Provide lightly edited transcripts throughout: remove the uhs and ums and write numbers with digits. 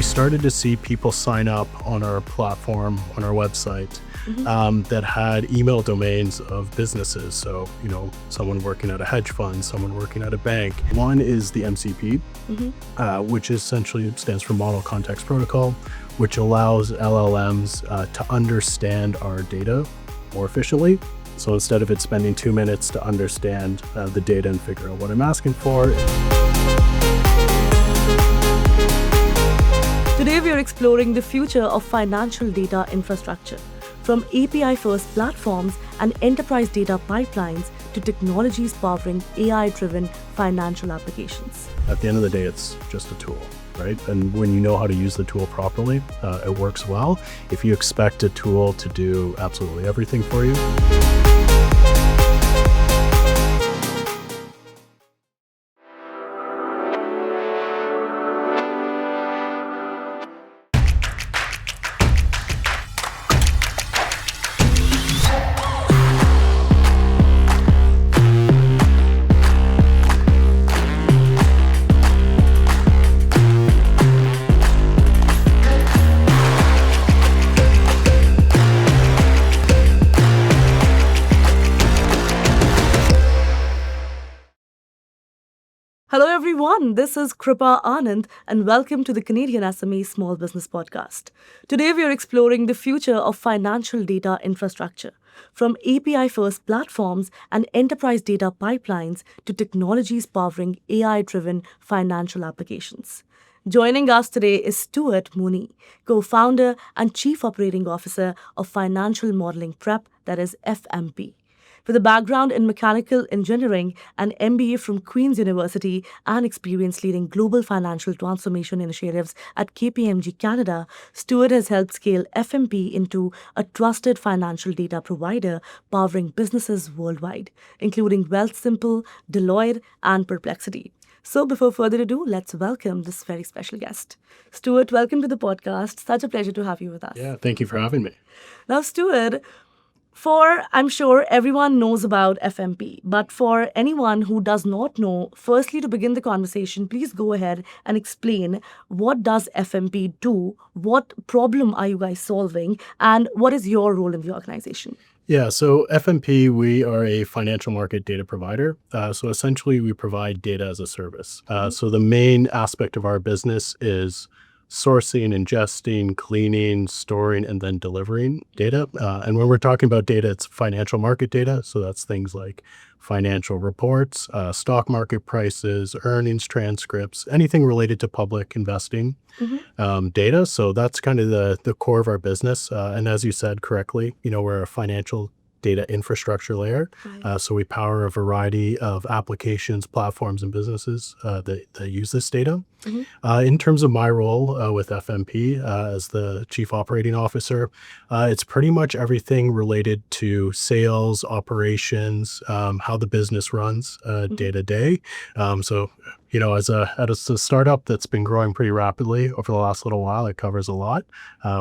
started to see people sign up on our platform, on our website, that had email domains of businesses. So, someone working at a hedge fund, someone working at a bank. One is the MCP, which essentially stands for Model Context Protocol, which allows LLMs to understand our data more efficiently. So instead of it spending 2 minutes to understand the data and figure out what I'm asking for. Today we are exploring the future of financial data infrastructure, from API-first platforms and enterprise data pipelines to technologies powering AI-driven financial applications. At the end of the day, it's just a tool, right? And when you know how to use the tool properly, it works well. If you expect a tool to do absolutely everything for you, Hello everyone, this is Kripa Anand and welcome to the CanadianSME Small Business Podcast. Today we are exploring the future of financial data infrastructure, from API-first platforms and enterprise data pipelines to technologies powering AI-driven financial applications. Joining us today is Stuart Mooney, co-founder and chief operating officer of Financial Modeling Prep, that is FMP. With a background in mechanical engineering, an MBA from Queen's University, and experience leading global financial transformation initiatives at KPMG Canada, Stuart has helped scale FMP into a trusted financial data provider powering businesses worldwide, including Wealthsimple, Deloitte, and Perplexity. So before further ado, let's welcome this very special guest. Stuart, welcome to the podcast. Such a pleasure to have you with us. yeah, thank you for having me. Now, Stuart, I'm sure everyone knows about FMP, but for anyone who does not know, firstly, to begin the conversation, please go ahead and explain what does FMP do, what problem are you guys solving, and what is your role in the organization? Yeah, so FMP, we are a financial market data provider. So essentially, we provide data as a service. So the main aspect of our business is sourcing, ingesting, cleaning, storing, and then delivering data. And when we're talking about data, it's financial market data. So that's things like financial reports, stock market prices, earnings transcripts, anything related to public investing data. So that's kind of the core of our business. And as you said correctly, we're a financial data infrastructure layer. So we power a variety of applications, platforms, and businesses that use this data. In terms of my role with FMP as the chief operating officer, it's pretty much everything related to sales, operations, how the business runs day to day. So as a startup that's been growing pretty rapidly over the last little while, it covers a lot,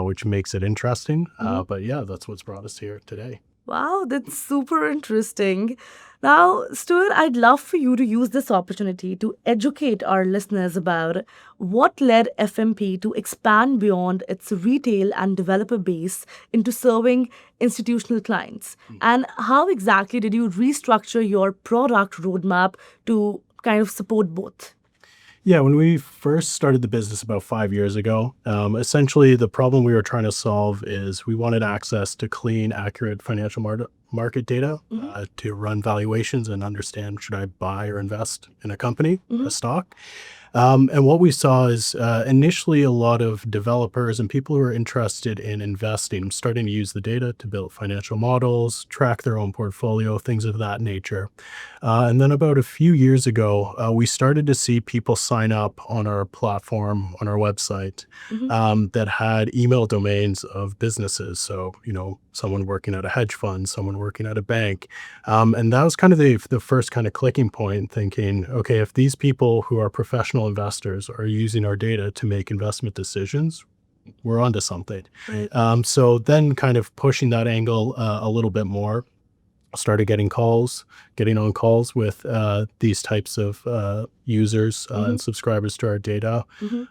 which makes it interesting. But yeah, that's what's brought us here today. Wow, that's super interesting. Now, Stuart, I'd love for you to use this opportunity to educate our listeners about what led FMP to expand beyond its retail and developer base into serving institutional clients. And how exactly did you restructure your product roadmap to kind of support both? Yeah, when we first started the business about 5 years ago, essentially the problem we were trying to solve is we wanted access to clean, accurate financial market data to run valuations and understand, should I buy or invest in a company, a stock? And what we saw is initially a lot of developers and people who are interested in investing starting to use the data to build financial models, track their own portfolio, things of that nature. And then about a few years ago, we started to see people sign up on our platform, on our website, that had email domains of businesses. So, someone working at a hedge fund, someone working at a bank. And that was kind of the first kind of clicking point, thinking, okay, if these people who are professional investors are using our data to make investment decisions, we're onto something. Right. So then kind of pushing that angle a little bit more. started getting on calls with these types of users and subscribers to our data,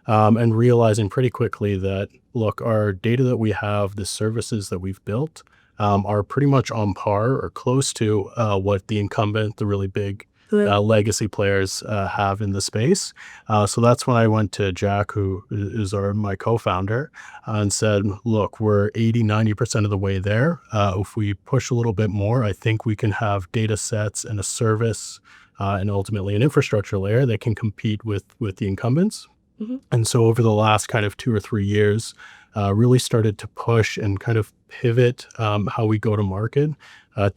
and realizing pretty quickly that, look, our data that we have, the services that we've built, are pretty much on par or close to what the incumbent, the really big legacy players have in the space. So that's when I went to Jack, who is my co-founder, and said, look, we're 80-90% of the way there. If we push a little bit more, I think we can have data sets and a service and ultimately an infrastructure layer that can compete with the incumbents. And so over the last kind of 2 or 3 years, really started to push and kind of pivot how we go to market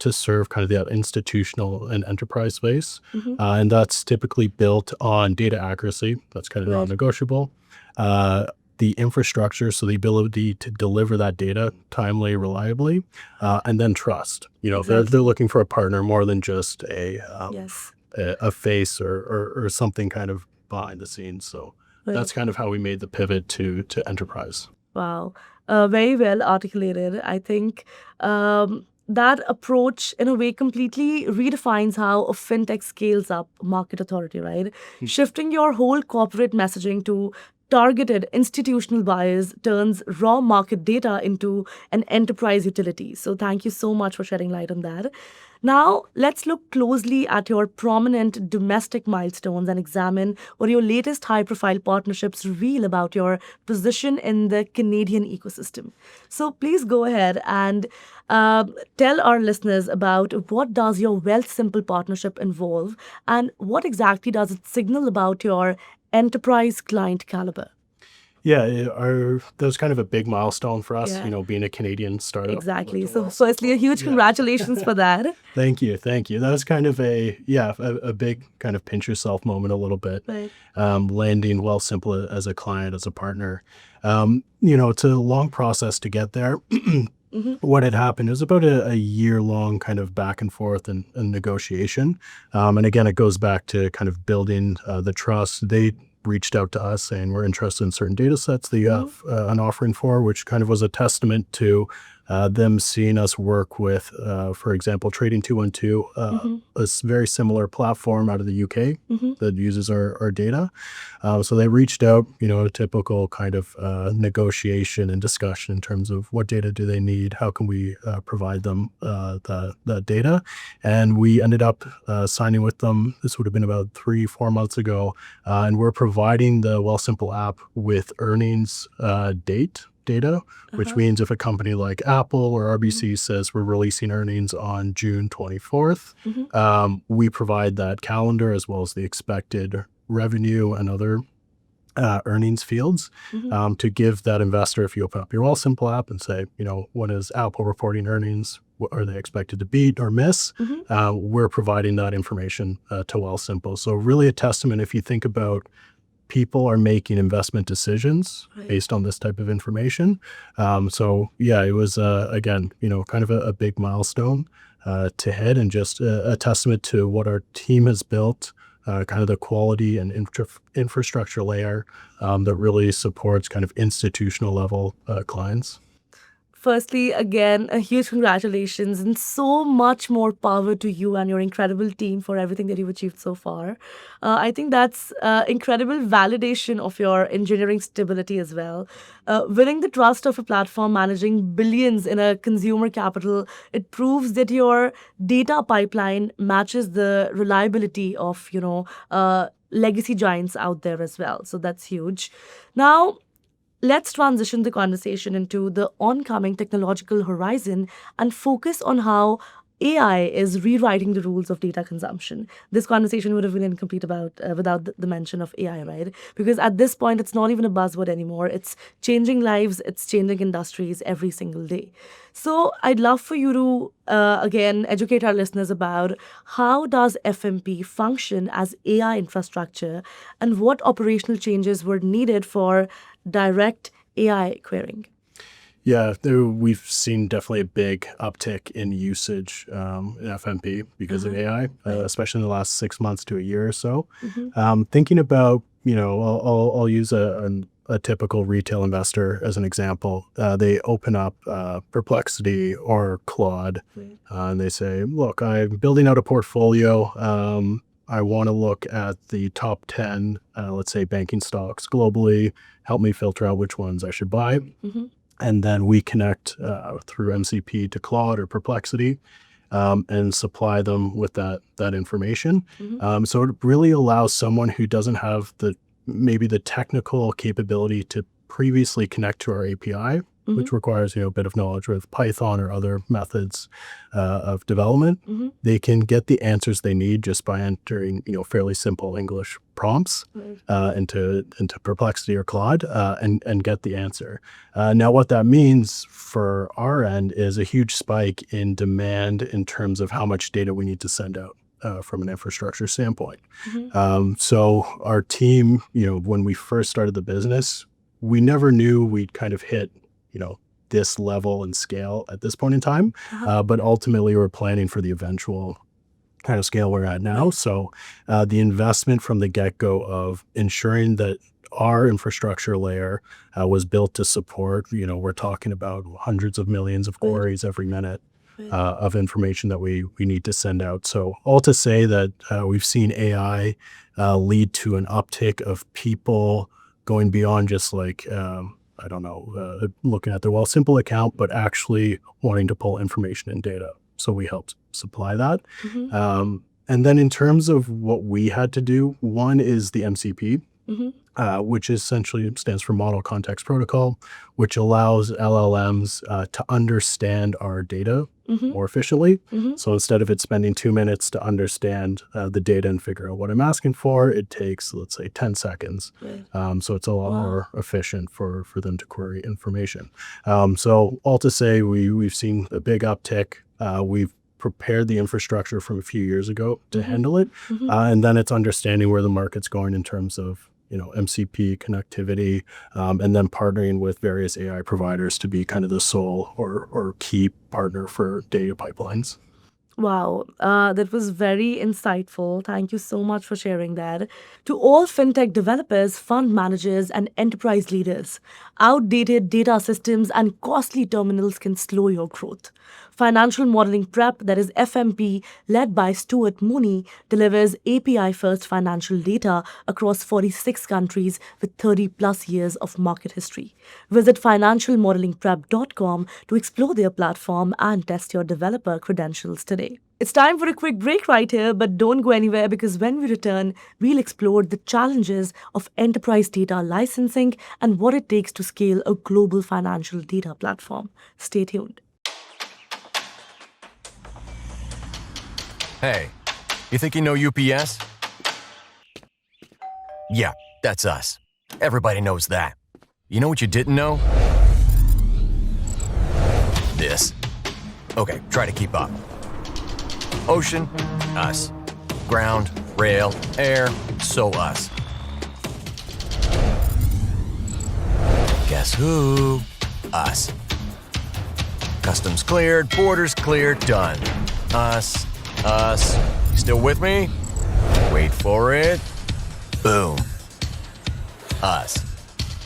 to serve kind of that institutional and enterprise space. And that's typically built on data accuracy. That's kind of non-negotiable. The infrastructure, so the ability to deliver that data timely, reliably, and then trust. They're looking for a partner more than just a face or something kind of behind the scenes. So that's kind of how we made the pivot to enterprise. Wow. Very well articulated. I think that approach, in a way, completely redefines how a fintech scales up market authority, right? Shifting your whole corporate messaging to targeted institutional buyers turns raw market data into an enterprise utility. So thank you so much for shedding light on that. Now, let's look closely at your prominent domestic milestones and examine what your latest high-profile partnerships reveal about your position in the Canadian ecosystem. So please go ahead and tell our listeners about what does your Wealthsimple partnership involve and what exactly does it signal about your enterprise client caliber. Yeah, that was kind of a big milestone for us, being a Canadian startup. Exactly. So firstly, a huge congratulations for that. Thank you. That was kind of a big kind of pinch yourself moment a little bit. Right. Landing Wealthsimple as a client, as a partner. It's a long process to get there. What had happened is about a year-long kind of back and forth and negotiation. And again, it goes back to kind of building the trust. They reached out to us saying we're interested in certain data sets that you have an offering for, which kind of was a testament to them seeing us work with, for example, Trading 212, a very similar platform out of the UK that uses our data. So they reached out, a typical kind of negotiation and discussion in terms of what data do they need, how can we provide them that data. And we ended up signing with them. This would have been about 3-4 months ago. And we're providing the Wealthsimple app with earnings data, which means if a company like Apple or RBC says we're releasing earnings on June 24th, we provide that calendar as well as the expected revenue and other earnings fields to give that investor, if you open up your Wealthsimple app and say, when is Apple reporting earnings? What are they expected to beat or miss? We're providing that information to Wealthsimple. So really a testament, if you think about people are making investment decisions based on this type of information. It was, again, kind of a big milestone to hit, and just a testament to what our team has built, kind of the quality and infrastructure layer that really supports kind of institutional level clients. Firstly, again, a huge congratulations and so much more power to you and your incredible team for everything that you've achieved so far. I think that's incredible validation of your engineering stability as well. Winning the trust of a platform managing billions in a consumer capital, it proves that your data pipeline matches the reliability of, legacy giants out there as well. So that's huge. Now, let's transition the conversation into the oncoming technological horizon and focus on how AI is rewriting the rules of data consumption. This conversation would have been incomplete without the mention of AI, right? Because at this point, it's not even a buzzword anymore. It's changing lives, it's changing industries every single day. So I'd love for you to, again, educate our listeners about how does FMP function as AI infrastructure and what operational changes were needed for direct AI querying. Yeah, we've seen definitely a big uptick in usage in FMP because of AI, especially in the last 6 months to a year or so. Thinking about, I'll use a a typical retail investor, as an example, they open up Perplexity or Claude, and they say, look, I'm building out a portfolio. I want to look at the top 10, let's say, banking stocks globally. Help me filter out which ones I should buy. And then we connect through MCP to Claude or Perplexity and supply them with that information. So it really allows someone who doesn't have maybe the technical capability to previously connect to our API, which requires a bit of knowledge with Python or other methods of development. They can get the answers they need just by entering fairly simple English prompts into Perplexity or Claude and get the answer. Now, what that means for our end is a huge spike in demand in terms of how much data we need to send out. From an infrastructure standpoint. So our team, when we first started the business, we never knew we'd kind of hit, this level and scale at this point in time. But ultimately, we're planning for the eventual kind of scale we're at now. So the investment from the get-go of ensuring that our infrastructure layer was built to support, we're talking about hundreds of millions of queries every minute. Of information that we need to send out. So all to say that we've seen AI lead to an uptick of people going beyond just looking at their Wealthsimple account, but actually wanting to pull information and data. So we helped supply that. And then in terms of what we had to do, one is the MCP, which essentially stands for Model Context Protocol, which allows LLMs to understand our data more efficiently. So instead of it spending 2 minutes to understand the data and figure out what I'm asking for, it takes, let's say, 10 seconds. So it's a lot more efficient for them to query information. So all to say, we've seen a big uptick. We've prepared the infrastructure from a few years ago to handle it. And then it's understanding where the market's going in terms of MCP connectivity, and then partnering with various AI providers to be kind of the sole or key partner for data pipelines. Wow, that was very insightful. Thank you so much for sharing that. To all fintech developers, fund managers, and enterprise leaders, outdated data systems and costly terminals can slow your growth. Financial Modeling Prep, that is FMP, led by Stuart Mooney, delivers API-first financial data across 46 countries with 30-plus years of market history. Visit financialmodelingprep.com to explore their platform and test your developer credentials today. It's time for a quick break right here, but don't go anywhere because when we return, we'll explore the challenges of enterprise data licensing and what it takes to scale a global financial data platform. Stay tuned. Hey, you think you know UPS? Yeah, that's us. Everybody knows that. You know what you didn't know? This. Okay, try to keep up. Ocean, us. Ground, rail, air, so us. Guess who? Us. Customs cleared, borders cleared, done. Us. Still with me? Wait for it. Boom. Us.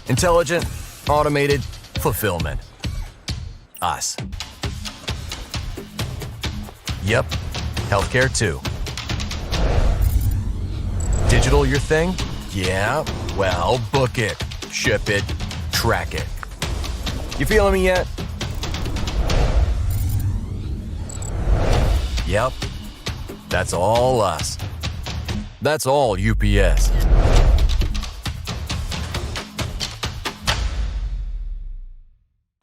Intelligent, automated, fulfillment. Us. Yep. Healthcare too. Digital your thing? Yeah. Well, book it, ship it, track it. You feeling me yet? Yep. That's all us. That's all UPS.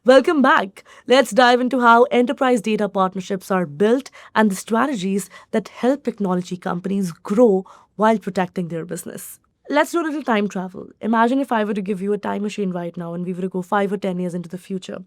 Welcome back. Let's dive into how enterprise data partnerships are built and the strategies that help technology companies grow while protecting their business. Let's do a little time travel. Imagine if I were to give you a time machine right now and we were to go 5 or 10 years into the future.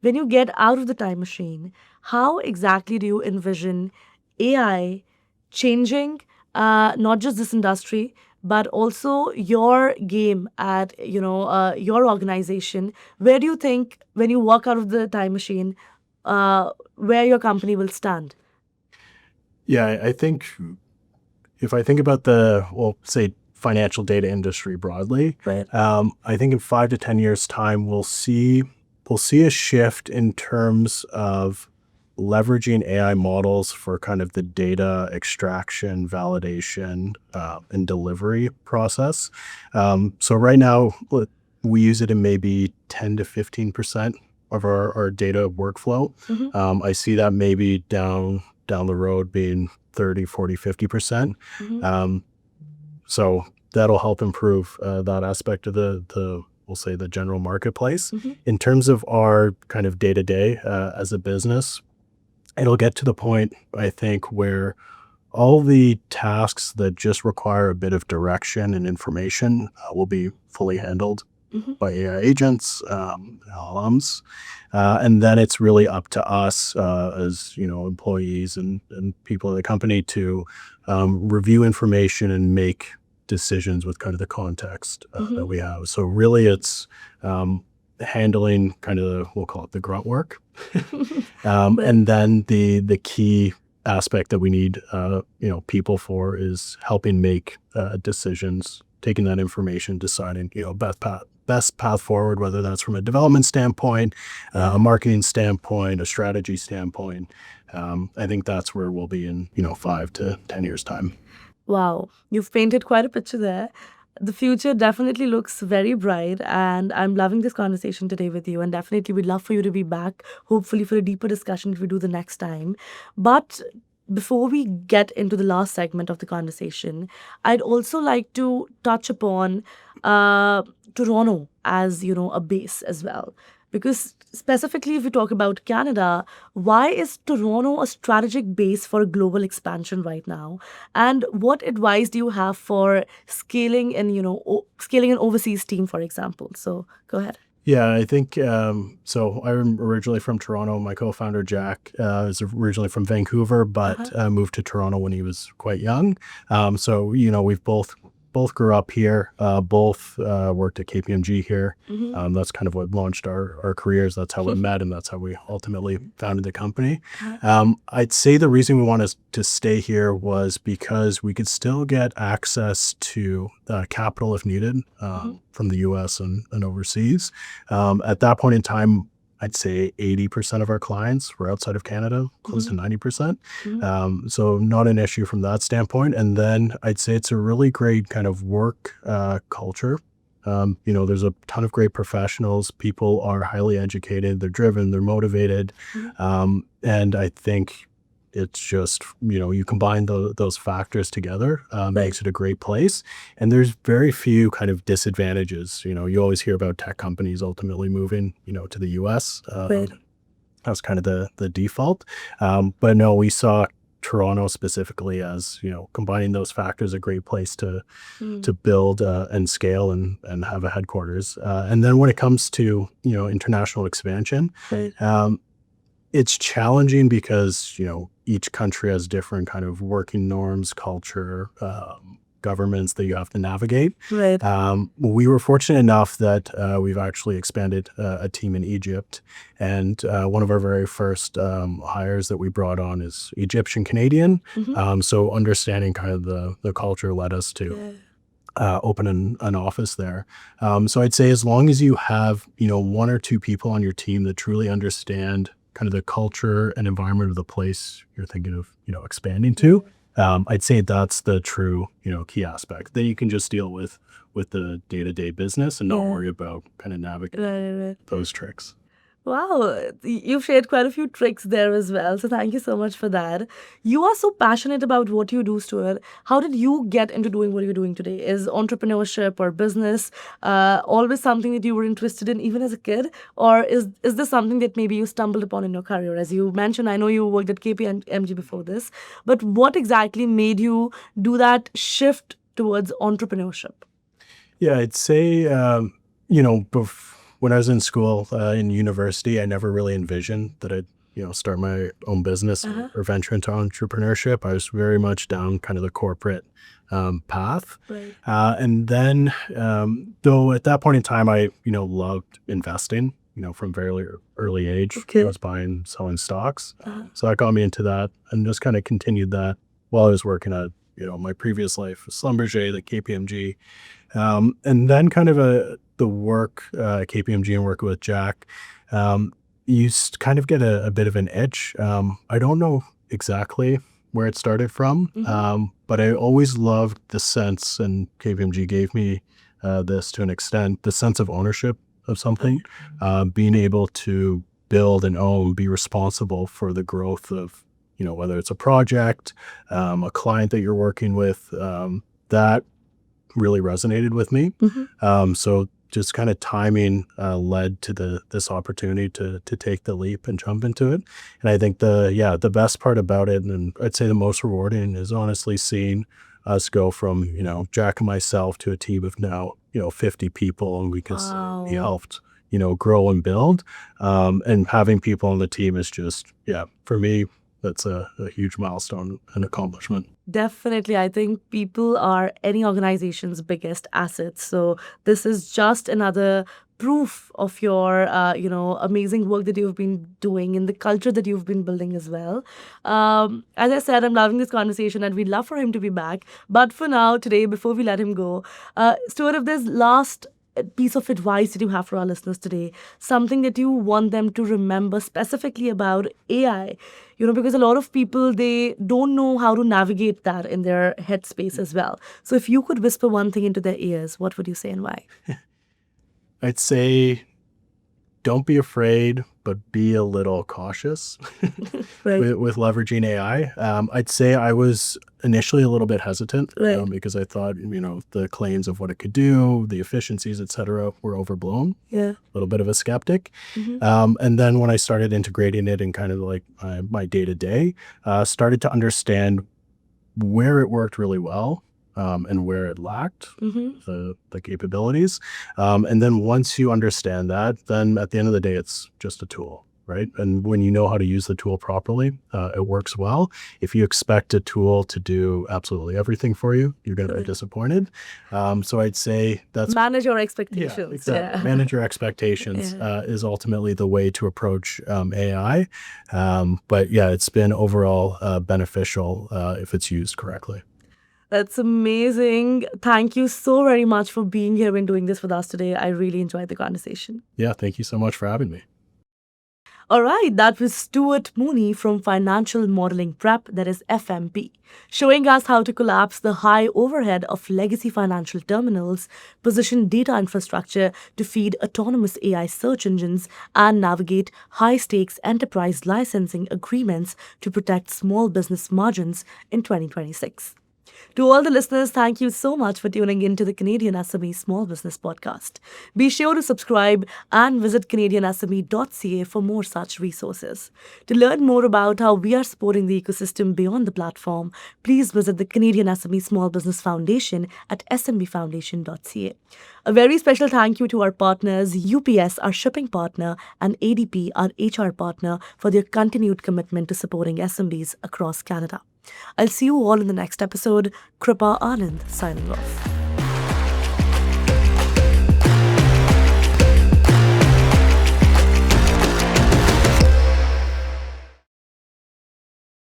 When you get out of the time machine, how exactly do you envision AI changing not just this industry, but also your game at your organization? Where do you think, when you walk out of the time machine, where your company will stand? Yeah, I think if I think about say financial data industry broadly. Right. I think in 5 to 10 years time, we'll see a shift in terms of leveraging AI models for kind of the data extraction, validation, and delivery process. So right now, we use it in maybe 10 to 15% of our data workflow. Mm-hmm. I see that maybe down the road being 30, 40, 50%. Mm-hmm. So that'll help improve that aspect of the we'll say the general marketplace. Mm-hmm. In terms of our kind of day-to-day as a business, it'll get to the point, I think, where all the tasks that just require a bit of direction and information will be fully handled Mm-hmm. by AI agents, LLMs. And then it's really up to us as, employees and people in the company to review information and make decisions with kind of the context that we have. So really it's handling kind of we'll call it the grunt work. And then the key aspect that we need, people for is helping make decisions, taking that information, deciding, best path forward, whether that's from a development standpoint, a marketing standpoint, a strategy standpoint. I think that's where we'll be in, 5 to 10 years time. Wow, you've painted quite a picture there. The future definitely looks very bright, and I'm loving this conversation today with you. And definitely, we'd love for you to be back, hopefully, for a deeper discussion if we do the next time. But before we get into the last segment of the conversation, I'd also like to touch upon Toronto as a base as well. Because specifically, if we talk about Canada, why is Toronto a strategic base for global expansion right now? And what advice do you have for scaling and scaling an overseas team, for example? So go ahead. Yeah, I think so. I'm originally from Toronto. My co-founder Jack is originally from Vancouver, but moved to Toronto when he was quite young. So we've both grew up here, both worked at KPMG here. Mm-hmm. That's kind of what launched our careers. That's how we met, and that's how we ultimately founded the company. I'd say the reason we wanted to stay here was because we could still get access to capital if needed from the US and overseas. At that point in time, I'd say 80% of our clients were outside of Canada, close to 90%. So not an issue from that standpoint. And then I'd say it's a really great kind of work culture. There's a ton of great professionals. People are highly educated. They're driven. They're motivated. And I think it's just, you combine those factors together, makes it a great place. And there's very few kind of disadvantages. You always hear about tech companies ultimately moving, to the US. That's kind of the default. But no, we saw Toronto specifically as, combining those factors, a great place to build and scale and have a headquarters. And then when it comes to, international expansion, it's challenging because, each country has different kind of working norms, culture, governments that you have to navigate. Right. We were fortunate enough that we've actually expanded a team in Egypt. And one of our very first hires that we brought on is Egyptian Canadian. So understanding kind of the culture led us to open an office there. So I'd say as long as you have, one or two people on your team that truly understand kind of the culture and environment of the place you're thinking of, expanding to, I'd say that's the true, key aspect. Then you can just deal with the day-to-day business and not worry about kind of navigating those tricks. Wow, you've shared quite a few tricks there as well. So thank you so much for that. You are so passionate about what you do, Stuart. How did you get into doing what you're doing today? Is entrepreneurship or business always something that you were interested in even as a kid? Or is this something that maybe you stumbled upon in your career? As you mentioned, I know you worked at KPMG before this, but what exactly made you do that shift towards entrepreneurship? Yeah, I'd say, when I was in school, in university, I never really envisioned that I'd, start my own business or venture into entrepreneurship. I was very much down kind of the corporate path. Right. And then, though at that point in time, I, loved investing, from very early age. Okay. I was buying, selling stocks. So that got me into that and just kind of continued that while I was working at, my previous life, Schlumberger, the KPMG, and then kind of the work KPMG and working with Jack. You kind of get a bit of an itch. I don't know exactly where it started from, but I always loved the sense, and KPMG gave me this to an extent, the sense of ownership of something, being able to build and own, be responsible for the growth of, whether it's a project, a client that you're working with, that really resonated with me. So just kind of timing led to this opportunity to take the leap and jump into it. And I think the best part about it, and I'd say the most rewarding, is honestly seeing us go from, Jack and myself to a team of now, 50 people, and we can say we helped, grow and build. And having people on the team is just, for me, that's a huge milestone and accomplishment. Definitely. I think people are any organization's biggest assets. So this is just another proof of your, amazing work that you've been doing and the culture that you've been building as well. As I said, I'm loving this conversation and we'd love for him to be back. But for now, today, before we let him go, Stuart, if there's last piece of advice that you have for our listeners today, something that you want them to remember specifically about AI, because a lot of people, they don't know how to navigate that in their headspace as well. So if you could whisper one thing into their ears, what would you say and why? I'd say don't be afraid, but be a little cautious with leveraging AI. I'd say I was initially a little bit hesitant because I thought, the claims of what it could do, the efficiencies, et cetera, were overblown. A little bit of a skeptic. And then when I started integrating it in kind of like my day-to-day, started to understand where it worked really well. And where it lacked the capabilities. And then once you understand that, then at the end of the day, it's just a tool, right? And when you know how to use the tool properly, it works well. If you expect a tool to do absolutely everything for you, you're going to be disappointed. So I'd say that's... Manage your expectations. Yeah, exactly. Manage your expectations is ultimately the way to approach AI. But it's been overall beneficial if it's used correctly. That's amazing. Thank you so very much for being here and doing this with us today. I really enjoyed the conversation. Yeah, thank you so much for having me. All right, that was Stuart Mooney from Financial Modeling Prep, that is FMP, showing us how to collapse the high overhead of legacy financial terminals, position data infrastructure to feed autonomous AI search engines, and navigate high-stakes enterprise licensing agreements to protect small business margins in 2026. To all the listeners, thank you so much for tuning in to the Canadian SME Small Business Podcast. Be sure to subscribe and visit CanadianSME.ca for more such resources. To learn more about how we are supporting the ecosystem beyond the platform, please visit the Canadian SME Small Business Foundation at smbfoundation.ca. A very special thank you to our partners, UPS, our shipping partner, and ADP, our HR partner, for their continued commitment to supporting SMBs across Canada. I'll see you all in the next episode. Kripa Anand signing off.